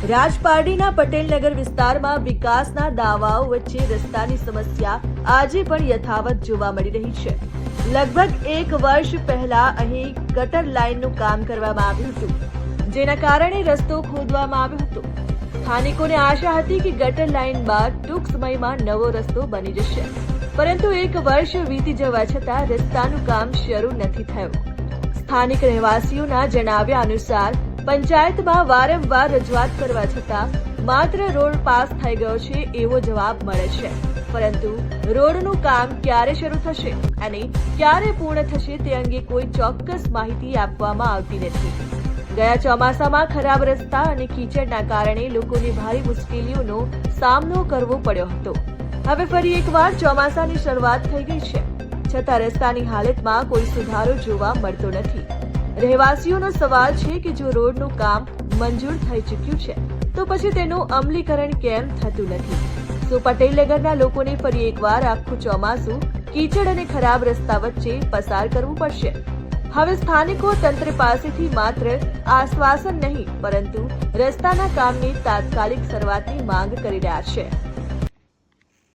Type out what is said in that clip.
રાજપારડીના પટેલનગર વિસ્તારમાં વિકાસના દાવાઓ વચ્ચે રસ્તાની સમસ્યા આજે પણ યથાવત જોવા મળી રહી છે। લગભગ 1 વર્ષ પહેલા અહીં ગટર લાઇનનું કામ કરવામાં આવ્યું હતું, જેના કારણે રસ્તો ખોદવામાં આવ્યો હતો। સ્થાનિકોને આશા હતી કે ગટર લાઇન બાદ ટૂંક સમયમાં નવો રસ્તો બની જશે, પરંતુ 1 વર્ષ વીતી જવા છતાં રસ્તાનું કામ શરૂ નથી થયું। સ્થાનિક રહેવાસીઓના જણાવ્યા અનુસાર પંચાયતમાં વારંવાર રજૂઆત કરવા છતાં માત્ર રોડ પાસ થઈ ગયો છે એવો જવાબ મળે છે, પરંતુ રોડનું કામ ક્યારે શરૂ થશે અને ક્યારે પૂર્ણ થશે તે અંગે કોઈ ચોક્કસ માહિતી આપવામાં આવતી નથી। ગયા ચોમાસામાં ખરાબ રસ્તા અને કીચડના કારણે લોકોને ભારે મુશ્કેલીઓનો સામનો કરવો પડ્યો હતો। હવે ફરી એકવાર ચોમાસાની શરૂઆત થઈ ગઈ છે, છતાં રસ્તાની હાલતમાં કોઈ સુધારો જોવા મળતો નથી। રહેવાસીઓનો સવાલ છે કે જો રોડનું કામ મંજૂર થઈ ચૂક્યું છે તો પછી તેનું અમલીકરણ કેમ થતું નથી? શું પટેલનગરના લોકોને ફરી એકવાર આખું ચોમાસું કીચડ અને ખરાબ રસ્તા વચ્ચે પસાર કરવું પડશે? હવે સ્થાનિકો તંત્ર પાસેથી માત્ર આશ્વાસન નહીં પરંતુ રસ્તાના કામની તાત્કાલિક શરૂઆતની માંગ કરી રહ્યા છે।